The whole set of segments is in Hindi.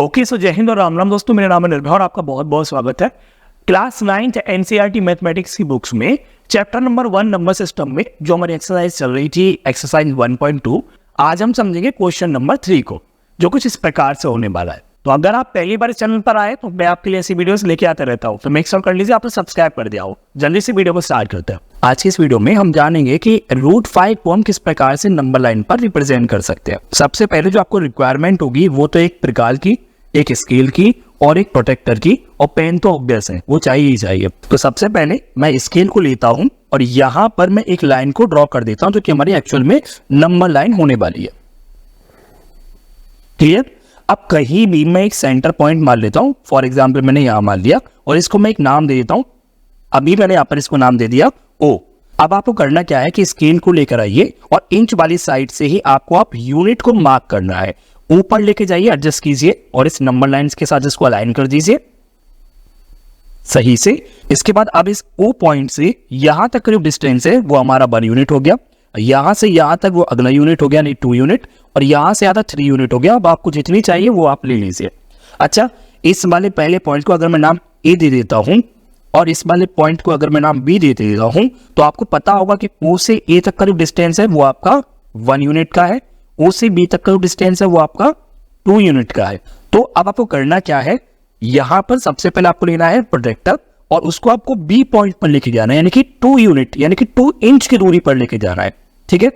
ओके सो जय हिंद और राम राम दोस्तों, मेरा नाम है निर्भय और आपका बहुत बहुत स्वागत है। क्लास 9th एनसीईआरटी मैथमेटिक्स की बुक्स में चैप्टर नंबर 1 नंबर सिस्टम में जो हमारी एक्सरसाइज चल रही थी एक्सरसाइज 1.2, आज हम समझेंगे क्वेश्चन नंबर 3 को, जो कुछ इस प्रकार से होने वाला है। तो अगर आप पहली बार इस चैनल पर आए तो मैं आपके लिए ऐसी वीडियोस लेके आता रहता हूँ, तो मेक श्योर कर लीजिए आपने सब्सक्राइब कर दिया हो। जल्दी से वीडियो को स्टार्ट करते हैं। आज की इस वीडियो में हम जानेंगे कि √5 को हम किस प्रकार से नंबर लाइन पर रिप्रेजेंट कर सकते हैं। सबसे पहले जो आपको रिक्वायरमेंट होगी वो तो एक प्रकार की, एक स्केल की और एक प्रोटेक्टर की, और पेन तो ऑब्वियस है, वो चाहिए ही चाहिए। तो सबसे पहले मैं स्केल को लेता हूं और यहां पर मैं एक लाइन को ड्रॉ कर देता हूं जो कि हमारी एक्चुअल में नंबर लाइन होने वाली है। क्लियर? अब कहीं भी मैं एक सेंटर पॉइंट मान लेता हूं। फॉर एग्जाम्पल मैंने यहां मान लिया और इसको मैं एक नाम दे देता हूं। अभी मैंने यहां पर इसको नाम दे दिया O। अब आपको करना क्या है कि स्केल को लेकर आइए और इंच वाली साइड से ही आपको आप यूनिट को मार्क करना है। ऊपर लेके जाइए, एडजस्ट कीजिए और इस नंबर लाइंस के साथ इसको अलाइन कर दीजिए सही से। इसके बाद अब इस O पॉइंट से यहां तक का जो डिस्टेंस है वो हमारा 1 यूनिट हो गया। यहां से यहां तक वो अगला यूनिट हो गया, नहीं 2 यूनिट, और यहां से यहां तक 3 यूनिट हो गया। अब आपको जितनी चाहिए वो आप ले लीजिए। अच्छा, इस वाले पहले पॉइंट को अगर मैं नाम A दे देता हूं और इस वाले पॉइंट को अगर मैं नाम B दे देता हूं, तो आपको पता होगा कि O से A तक का जो डिस्टेंस है वो आपका 1 यूनिट का है, O से B तक का जो डिस्टेंस है वो आपका 2 यूनिट का है। तो अब आपको करना क्या है, यहां पर सबसे पहले आपको लेना है प्रोटेक्टर और उसको आपको B पॉइंट पर लेके जाना है, यानी कि 2 यूनिट यानी कि 2 इंच की दूरी पर लेके जाना है। ठीक है,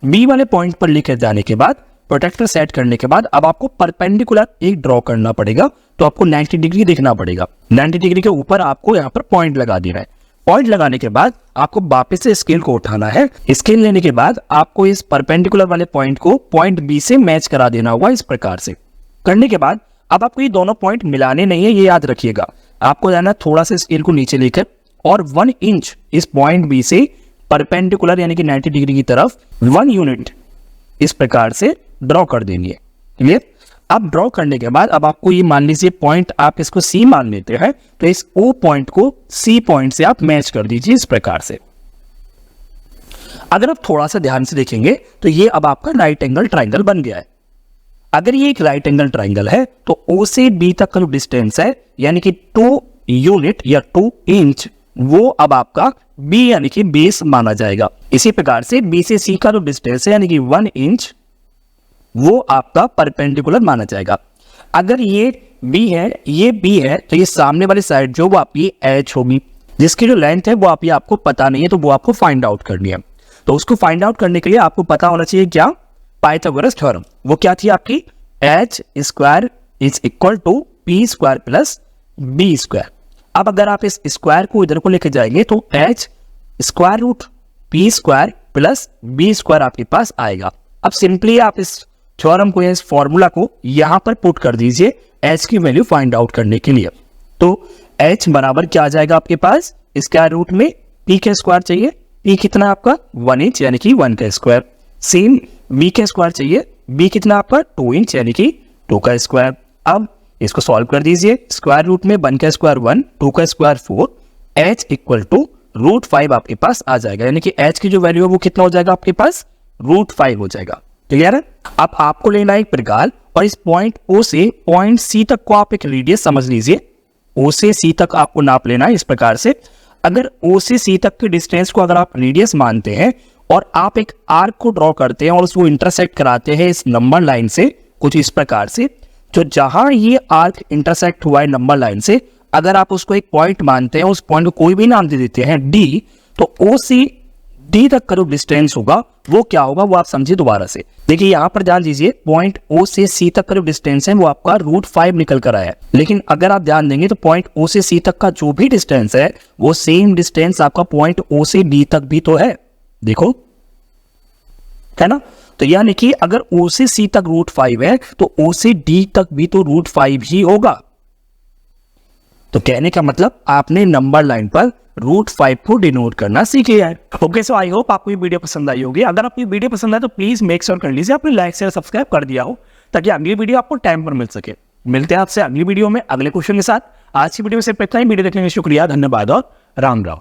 B वाले पॉइंट पर लेके जाने के बाद प्रोटेक्टर सेट करने के बाद अब आपको परपेंडिकुलर एक ड्रॉ करना पड़ेगा। तो आपको 90 डिग्री देखना पड़ेगा। 90 डिग्री के ऊपर आपको यहाँ पर पॉइंट लगा देना है। पॉइंट लगाने के बाद आपको वापस से स्केल को उठाना है। स्केल लेने के बाद आपको इस परपेंडिकुलर वाले पॉइंट को पॉइंट B से मैच करा देना होगा। इस प्रकार से करने के बाद अब आपको ये दोनों पॉइंट मिलाने नहीं है, ये याद रखिएगा। आपको जाना थोड़ा सा स्केल को नीचे लेकर और 1 इंच इस पॉइंट B से परपेंडिकुलर यानी कि 90 डिग्री की तरफ 1 यूनिट इस प्रकार से ड्रॉ कर देंगे। क्लियर? अब ड्रॉ करने के बाद अब आपको ये मान लीजिए पॉइंट आप इसको C मान लेते हैं, तो इस O पॉइंट को C पॉइंट से आप मैच कर दीजिए इस प्रकार से। अगर आप थोड़ा सा ध्यान से देखेंगे तो ये अब आपका राइट एंगल ट्राइंगल बन गया है। अगर ये एक राइट एंगल ट्राइंगल है तो O से B तक का जो डिस्टेंस है यानी कि 2 यूनिट या 2 इंच, वो अब आपका B यानी कि बेस माना जाएगा। इसी प्रकार से B से C का जो डिस्टेंस है यानी कि 1 इंच, वो आपका परपेंडिकुलर माना जाएगा। अगर ये B है, ये B है, तो ये सामने वाली साइड जो वो आपकी H होगी, जिसकी जो लेंथ है वो आपको पता नहीं है, तो वो आपको फाइंड आउट करनी है। तो उसको फाइंड आउट करने के लिए आपको पता होना चाहिए क्या, पाइथागोरस थ्योरम। वो क्या थी आपकी, H square is equal to P square plus B square. अब अगर आप इस स्क्वायर को इधर को लेके जाएंगे तो H square root P square plus B square आपके पास आएगा। अब सिंपली आप इस थ्योरम को, इस फॉर्मूला को यहां पर पुट कर दीजिए H की वैल्यू फाइंड आउट करने के लिए। तो H बराबर क्या आ जाएगा आपके पास, स्क्वायर रूट में P का स्क्वायर चाहिए, P कितना आपका 1 इंच यानी कि 1 का स्क्वायर। सेम B का स्क्वायर चाहिए, B कितना आपका 2 इंच यानी कि 2 का स्क्वायर। अब इसको सॉल्व कर दीजिए। स्क्वायर रूट में 1 का स्क्वायर 1, 2 का स्क्वायर 4, H इक्वल टू √5 आपके पास आ जाएगा, यानी कि H की जो वैल्यू है वो कितना हो जाएगा आपके पास, √5 हो जाएगा। क्लियर है? अब आपको लेना है एक प्रकार और इस पॉइंट O से पॉइंट C तक को आप एक रेडियस समझ लीजिए। O से C तक आपको नाप लेना है इस प्रकार से। अगर O से C तक के डिस्टेंस को अगर आप रेडियस मानते हैं और आप एक आर्क को ड्रॉ करते हैं और उसको इंटरसेक्ट कराते हैं इस नंबर लाइन से कुछ इस प्रकार से, तो जहां ये आर्क इंटरसेक्ट हुआ है नंबर लाइन से, अगर आप उसको एक पॉइंट मानते हैं, उस पॉइंट को कोई भी नाम दे देते हैं D, तो O से D तक का जो डिस्टेंस होगा वो क्या होगा, वो आप समझिए दोबारा से। देखिए यहां पर ध्यान दीजिए, पॉइंट O से C तक का जो डिस्टेंस है वो आपका √5 निकल कर आया है। लेकिन अगर आप ध्यान देंगे तो पॉइंट O से C तक का जो भी डिस्टेंस है वो सेम डिस्टेंस आपका पॉइंट O से D तक भी तो है। देखो, है ना? तो यानी कि अगर O से C तक √5 है तो O से D तक भी तो √5 ही होगा। तो कहने का मतलब आपने नंबर लाइन पर √5 को डिनोट करना सीख लिया है। ओके, सो आई होप आपको ये वीडियो पसंद आई होगी। अगर आपको ये वीडियो पसंद आए तो प्लीज मेक श्योर कर लीजिए आपने लाइक शेयर सब्सक्राइब कर दिया हो, ताकि अगली वीडियो आपको टाइम पर मिल सके। मिलते हैं आपसे अगली वीडियो में अगले क्वेश्चन के साथ। आज की वीडियो में सिर्फ इतना ही। वीडियो देखने के लिए शुक्रिया, धन्यवाद और राम राम।